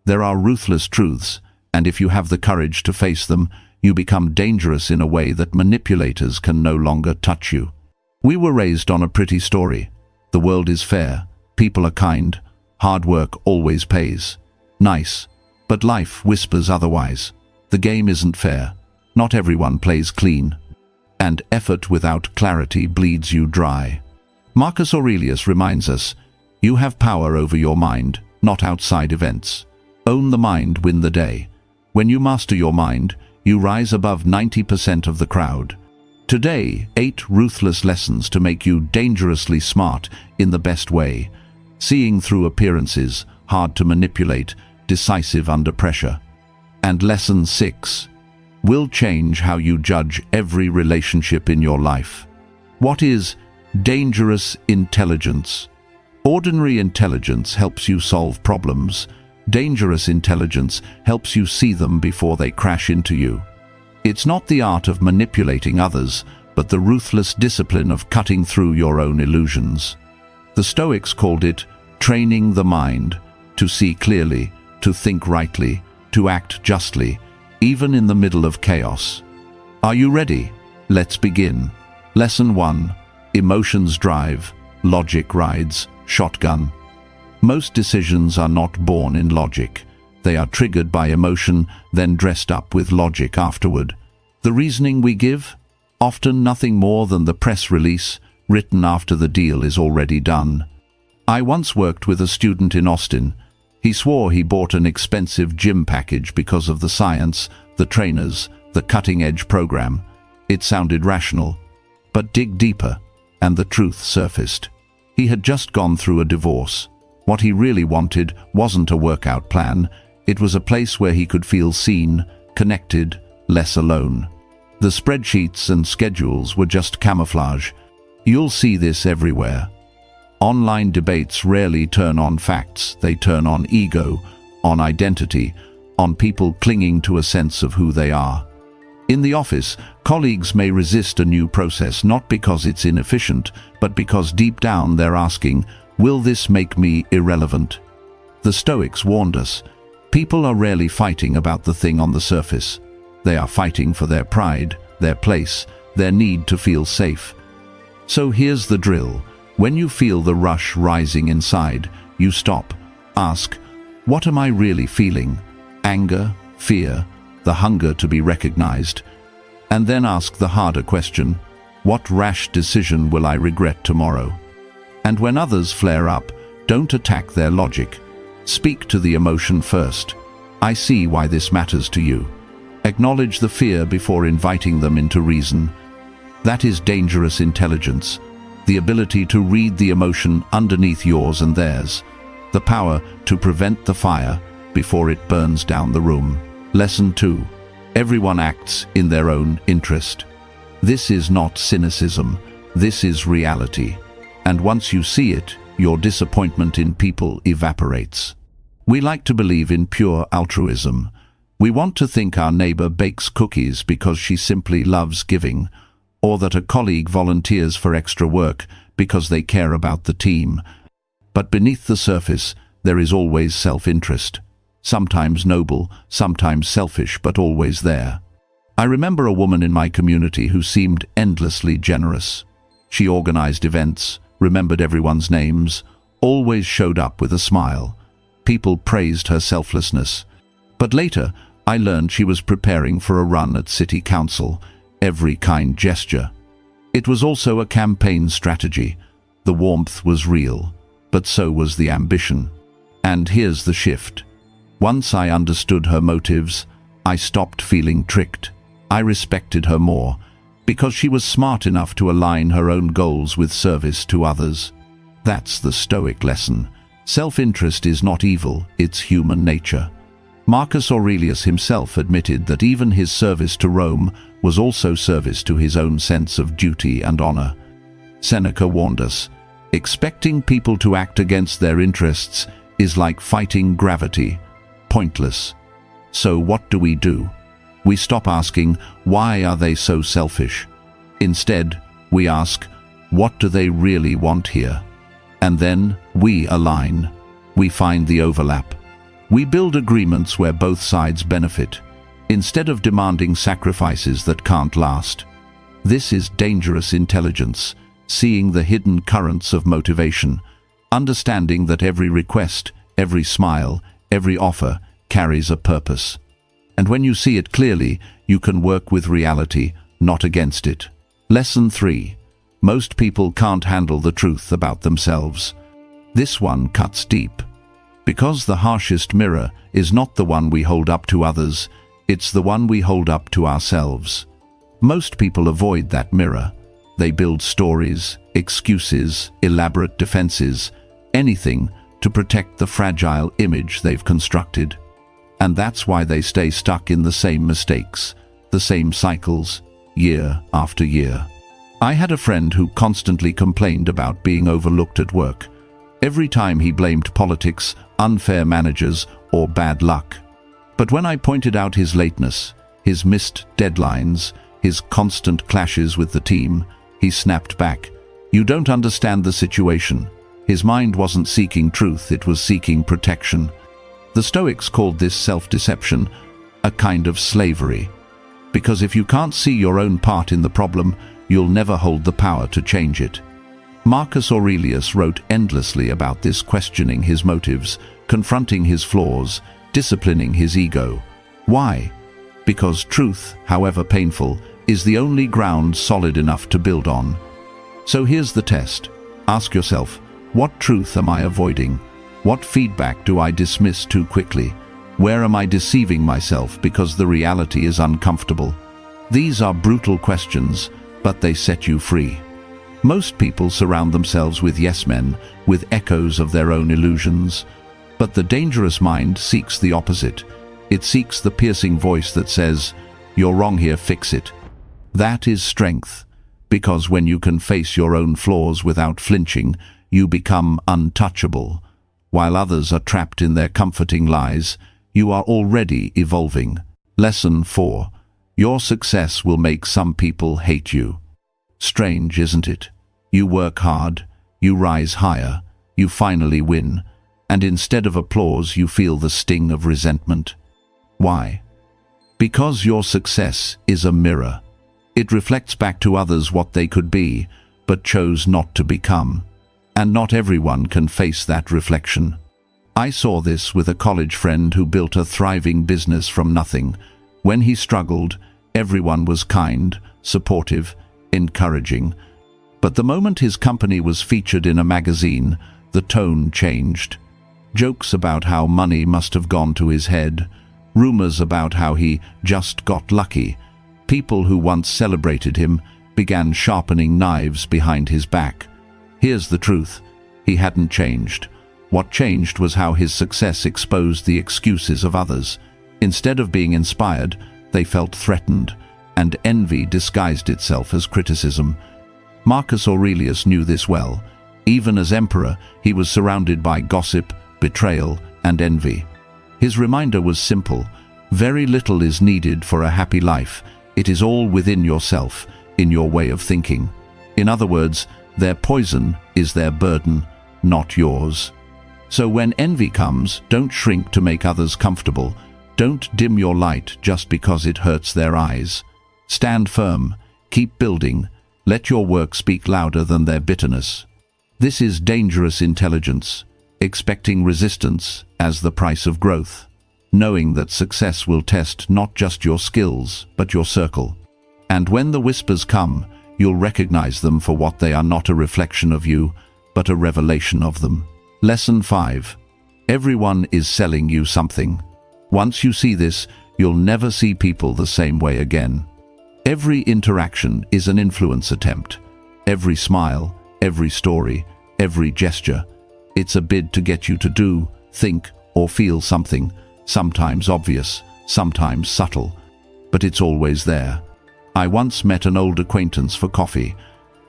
There are ruthless truths, and if you have the courage to face them, you become dangerous in a way that manipulators can no longer touch you. We were raised on a pretty story. The world is fair, people are kind, hard work always pays. Nice, but life whispers otherwise. The game isn't fair. Not everyone plays clean, and effort without clarity bleeds you dry. Marcus Aurelius reminds us, you have power over your mind, not outside events. Own the mind, win the day. When you master your mind, you rise above 90% of the crowd. Today, 8 ruthless lessons to make you dangerously smart in the best way. Seeing through appearances, hard to manipulate, decisive under pressure. And lesson 6 will change how you judge every relationship in your life. What is dangerous intelligence? Ordinary intelligence helps you solve problems. Dangerous intelligence helps you see them before they crash into you. It's not the art of manipulating others, but the ruthless discipline of cutting through your own illusions. The Stoics called it training the mind, to see clearly, to think rightly, to act justly, even in the middle of chaos. Are you ready? Let's begin. Lesson 1. Emotions drive, logic rides, shotgun. Most decisions are not born in logic. They are triggered by emotion, then dressed up with logic afterward. The reasoning we give? Often nothing more than the press release, written after the deal is already done. I once worked with a student in Austin. He swore he bought an expensive gym package because of the science, the trainers, the cutting-edge program. It sounded rational. But dig deeper, and the truth surfaced. He had just gone through a divorce. What he really wanted wasn't a workout plan. It was a place where he could feel seen, connected, less alone. The spreadsheets and schedules were just camouflage. You'll see this everywhere. Online debates rarely turn on facts. They turn on ego, on identity, on people clinging to a sense of who they are. In the office, colleagues may resist a new process not because it's inefficient, but because deep down they're asking, will this make me irrelevant? The Stoics warned us, people are rarely fighting about the thing on the surface. They are fighting for their pride, their place, their need to feel safe. So here's the drill. When you feel the rush rising inside, you stop. Ask, what am I really feeling? Anger, fear, the hunger to be recognized. And then ask the harder question, what rash decision will I regret tomorrow? And when others flare up, don't attack their logic. Speak to the emotion first. I see why this matters to you. Acknowledge the fear before inviting them into reason. That is dangerous intelligence. The ability to read the emotion underneath yours and theirs. The power to prevent the fire before it burns down the room. Lesson 2. Everyone acts in their own interest. This is not cynicism. This is reality. And once you see it, your disappointment in people evaporates. We like to believe in pure altruism. We want to think our neighbor bakes cookies because she simply loves giving, or that a colleague volunteers for extra work because they care about the team. But beneath the surface, there is always self-interest. Sometimes noble, sometimes selfish, but always there. I remember a woman in my community who seemed endlessly generous. She organized events, remembered everyone's names, always showed up with a smile. People praised her selflessness. But later, I learned she was preparing for a run at city council. Every kind gesture. It was also a campaign strategy. The warmth was real, but so was the ambition. And here's the shift. Once I understood her motives, I stopped feeling tricked. I respected her more, because she was smart enough to align her own goals with service to others. That's the Stoic lesson. Self-interest is not evil, it's human nature. Marcus Aurelius himself admitted that even his service to Rome was also service to his own sense of duty and honor. Seneca warned us, expecting people to act against their interests is like fighting gravity, pointless. So what do? We stop asking, why are they so selfish? Instead, we ask, what do they really want here? And then we align. We find the overlap. We build agreements where both sides benefit, instead of demanding sacrifices that can't last. This is dangerous intelligence, seeing the hidden currents of motivation, understanding that every request, every smile, every offer carries a purpose. And when you see it clearly, you can work with reality, not against it. Lesson 3. Most people can't handle the truth about themselves. This one cuts deep. Because the harshest mirror is not the one we hold up to others, it's the one we hold up to ourselves. Most people avoid that mirror. They build stories, excuses, elaborate defenses, anything to protect the fragile image they've constructed. And that's why they stay stuck in the same mistakes, the same cycles, year after year. I had a friend who constantly complained about being overlooked at work. Every time he blamed politics, unfair managers, or bad luck. But when I pointed out his lateness, his missed deadlines, his constant clashes with the team, he snapped back. You don't understand the situation. His mind wasn't seeking truth, it was seeking protection. The Stoics called this self-deception a kind of slavery. Because if you can't see your own part in the problem, you'll never hold the power to change it. Marcus Aurelius wrote endlessly about this, questioning his motives, confronting his flaws, disciplining his ego. Why? Because truth, however painful, is the only ground solid enough to build on. So here's the test. Ask yourself, what truth am I avoiding? What feedback do I dismiss too quickly? Where am I deceiving myself because the reality is uncomfortable? These are brutal questions, but they set you free. Most people surround themselves with yes men, with echoes of their own illusions. But the dangerous mind seeks the opposite. It seeks the piercing voice that says, "You're wrong here, fix it." That is strength, because when you can face your own flaws without flinching, you become untouchable. While others are trapped in their comforting lies, you are already evolving. Lesson 4. Your success will make some people hate you. Strange, isn't it? You work hard, you rise higher, you finally win, and instead of applause you feel the sting of resentment. Why? Because your success is a mirror. It reflects back to others what they could be, but chose not to become. And not everyone can face that reflection. I saw this with a college friend who built a thriving business from nothing. When he struggled, everyone was kind, supportive, encouraging. But the moment his company was featured in a magazine, the tone changed. Jokes about how money must have gone to his head, rumors about how he just got lucky. People who once celebrated him began sharpening knives behind his back. Here's the truth. He hadn't changed. What changed was how his success exposed the excuses of others. Instead of being inspired, they felt threatened, and envy disguised itself as criticism. Marcus Aurelius knew this well. Even as emperor, he was surrounded by gossip, betrayal, and envy. His reminder was simple. Very little is needed for a happy life. It is all within yourself, in your way of thinking. In other words, their poison is their burden, not yours. So when envy comes, don't shrink to make others comfortable. Don't dim your light just because it hurts their eyes. Stand firm, keep building, let your work speak louder than their bitterness. This is dangerous intelligence, expecting resistance as the price of growth, knowing that success will test not just your skills, but your circle. And when the whispers come, you'll recognize them for what they are, not a reflection of you, but a revelation of them. Lesson 5. Everyone is selling you something. Once you see this, you'll never see people the same way again. Every interaction is an influence attempt. Every smile, every story, every gesture. It's a bid to get you to do, think, or feel something, sometimes obvious, sometimes subtle, but it's always there. I once met an old acquaintance for coffee.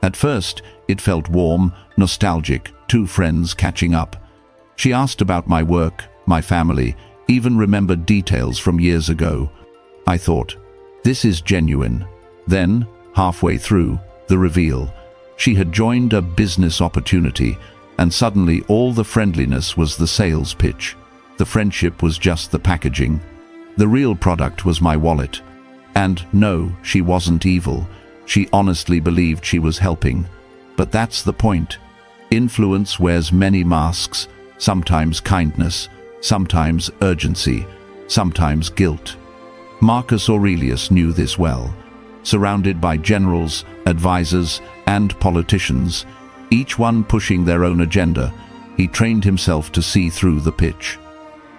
At first, it felt warm, nostalgic, two friends catching up. She asked about my work, my family, even remembered details from years ago. I thought, this is genuine. Then, halfway through, the reveal. She had joined a business opportunity, and suddenly all the friendliness was the sales pitch. The friendship was just the packaging. The real product was my wallet. And no, she wasn't evil. She honestly believed she was helping. But that's the point. Influence wears many masks, sometimes kindness, sometimes urgency, sometimes guilt. Marcus Aurelius knew this well. Surrounded by generals, advisors, and politicians, each one pushing their own agenda, he trained himself to see through the pitch.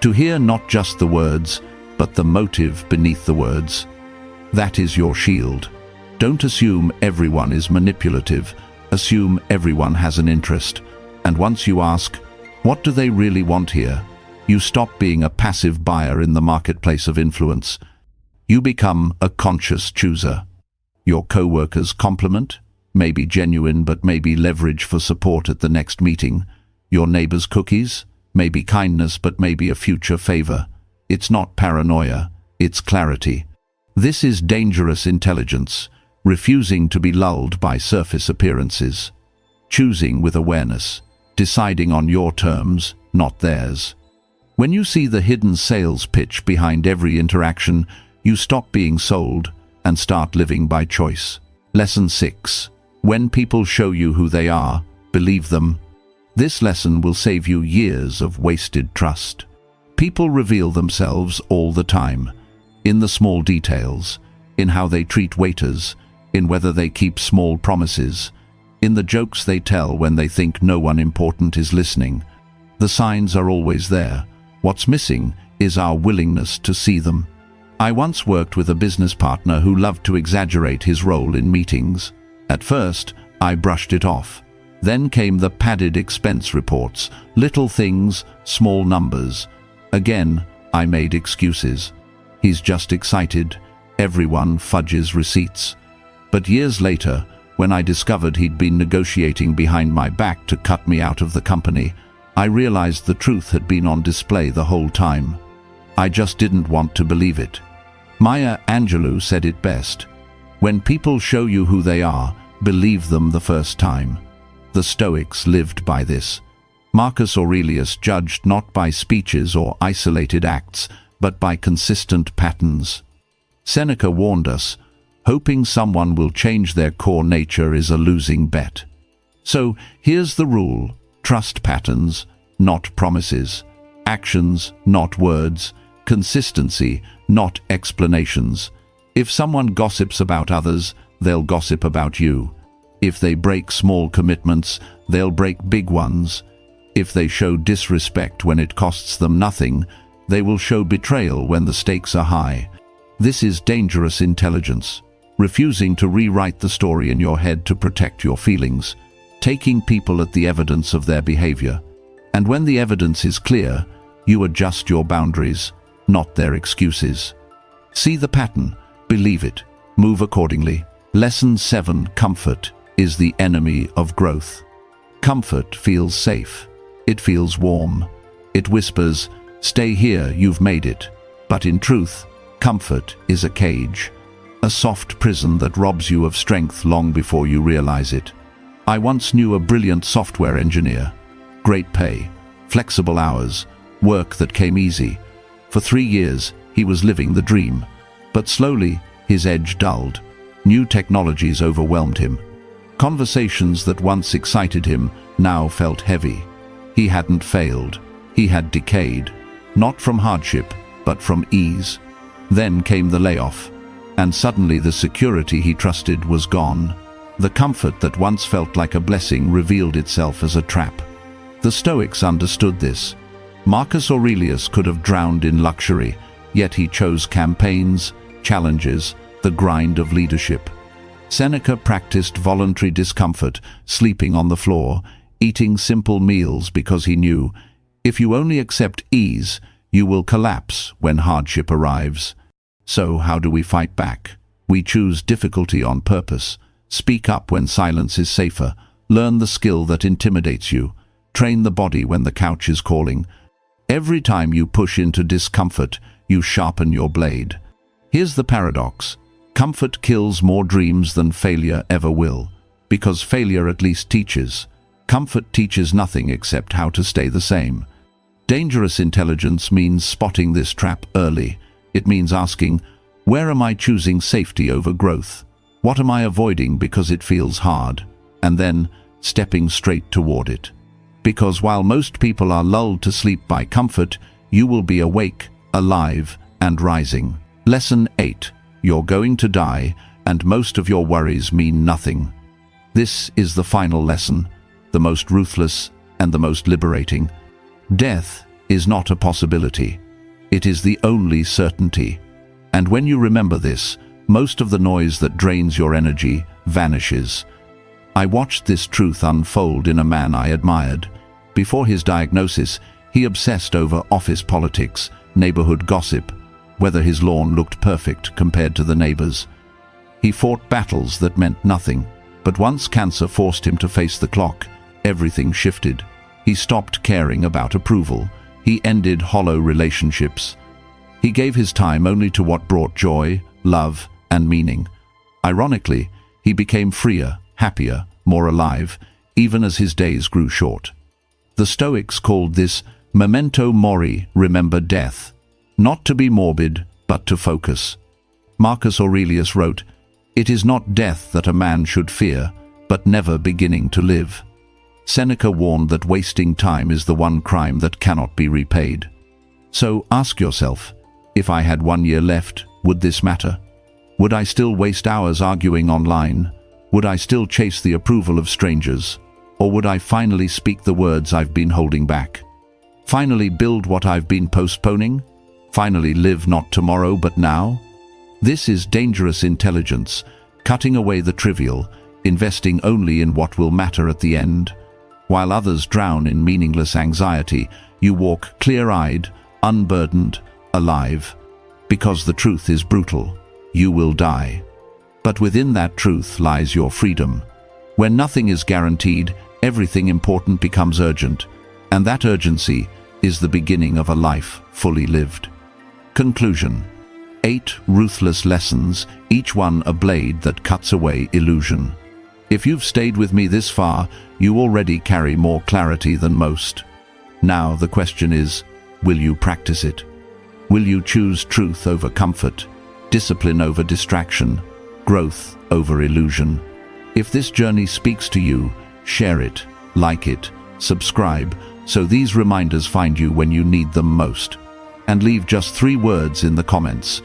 To hear not just the words, but the motive beneath the words. That is your shield. Don't assume everyone is manipulative. Assume everyone has an interest. And once you ask, what do they really want here? You stop being a passive buyer in the marketplace of influence. You become a conscious chooser. Your co-worker's compliment may be genuine but may be leverage for support at the next meeting. Your neighbor's cookies may be kindness but may be a future favor. It's not paranoia, it's clarity. This is dangerous intelligence, refusing to be lulled by surface appearances. Choosing with awareness, deciding on your terms, not theirs. When you see the hidden sales pitch behind every interaction, you stop being sold and start living by choice. Lesson 6. When people show you who they are, believe them. This lesson will save you years of wasted trust. People reveal themselves all the time. In the small details, in how they treat waiters, in whether they keep small promises, in the jokes they tell when they think no one important is listening. The signs are always there. What's missing is our willingness to see them. I once worked with a business partner who loved to exaggerate his role in meetings. At first, I brushed it off. Then came the padded expense reports, little things, small numbers. Again, I made excuses. He's just excited. Everyone fudges receipts. But years later, when I discovered he'd been negotiating behind my back to cut me out of the company, I realized the truth had been on display the whole time. I just didn't want to believe it. Maya Angelou said it best. When people show you who they are, believe them the first time. The Stoics lived by this. Marcus Aurelius judged not by speeches or isolated acts, but by consistent patterns. Seneca warned us, hoping someone will change their core nature is a losing bet. So here's the rule: trust patterns, not promises; actions, not words; consistency, not explanations. If someone gossips about others, they'll gossip about you. If they break small commitments, they'll break big ones. If they show disrespect when it costs them nothing, they will show betrayal when the stakes are high. This is dangerous intelligence, refusing to rewrite the story in your head to protect your feelings, taking people at the evidence of their behavior. And when the evidence is clear, you adjust your boundaries, not their excuses. See the pattern, believe it, move accordingly. Lesson 7. Comfort is the enemy of growth. Comfort feels safe. It feels warm. It whispers, "Stay here, you've made it." But in truth, comfort is a cage, a soft prison that robs you of strength long before you realize it. I once knew a brilliant software engineer. Great pay, flexible hours, work that came easy. For 3 years, he was living the dream. But slowly, his edge dulled. New technologies overwhelmed him. Conversations that once excited him now felt heavy. He hadn't failed. He had decayed. Not from hardship, but from ease. Then came the layoff, and suddenly the security he trusted was gone. The comfort that once felt like a blessing revealed itself as a trap. The Stoics understood this. Marcus Aurelius could have drowned in luxury, yet he chose campaigns, challenges, the grind of leadership. Seneca practiced voluntary discomfort, sleeping on the floor, eating simple meals because he knew, if you only accept ease, you will collapse when hardship arrives. So how do we fight back? We choose difficulty on purpose. Speak up when silence is safer. Learn the skill that intimidates you. Train the body when the couch is calling. Every time you push into discomfort, you sharpen your blade. Here's the paradox. Comfort kills more dreams than failure ever will, because failure at least teaches. Comfort teaches nothing except how to stay the same. Dangerous intelligence means spotting this trap early. It means asking, where am I choosing safety over growth? What am I avoiding because it feels hard? And then stepping straight toward it. Because while most people are lulled to sleep by comfort, you will be awake, alive, and rising. Lesson 8. You're going to die, and most of your worries mean nothing. This is the final lesson, the most ruthless and the most liberating. Death is not a possibility. It is the only certainty. And when you remember this, most of the noise that drains your energy vanishes. I watched this truth unfold in a man I admired. Before his diagnosis, he obsessed over office politics, neighborhood gossip, whether his lawn looked perfect compared to the neighbors. He fought battles that meant nothing, but once cancer forced him to face the clock, everything shifted. He stopped caring about approval. He ended hollow relationships. He gave his time only to what brought joy, love, and meaning. Ironically, he became freer, happier, more alive, even as his days grew short. The Stoics called this memento mori, remember death, not to be morbid, but to focus. Marcus Aurelius wrote, "It is not death that a man should fear, but never beginning to live." Seneca warned that wasting time is the one crime that cannot be repaid. So ask yourself, if I had 1 year left, would this matter? Would I still waste hours arguing online? Would I still chase the approval of strangers? Or would I finally speak the words I've been holding back? Finally build what I've been postponing? Finally live not tomorrow but now? This is dangerous intelligence, cutting away the trivial, investing only in what will matter at the end. While others drown in meaningless anxiety, you walk clear-eyed, unburdened, alive. Because the truth is brutal, you will die. But within that truth lies your freedom. When nothing is guaranteed, everything important becomes urgent, and that urgency is the beginning of a life fully lived. Conclusion. 8 ruthless lessons, each one a blade that cuts away illusion. If you've stayed with me this far, you already carry more clarity than most. Now the question is, will you practice it? Will you choose truth over comfort, discipline over distraction, growth over illusion? If this journey speaks to you, share it, like it, subscribe, so these reminders find you when you need them most. And leave just 3 words in the comments.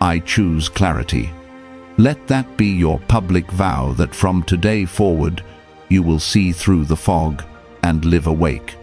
I choose clarity. Let that be your public vow that from today forward, you will see through the fog and live awake.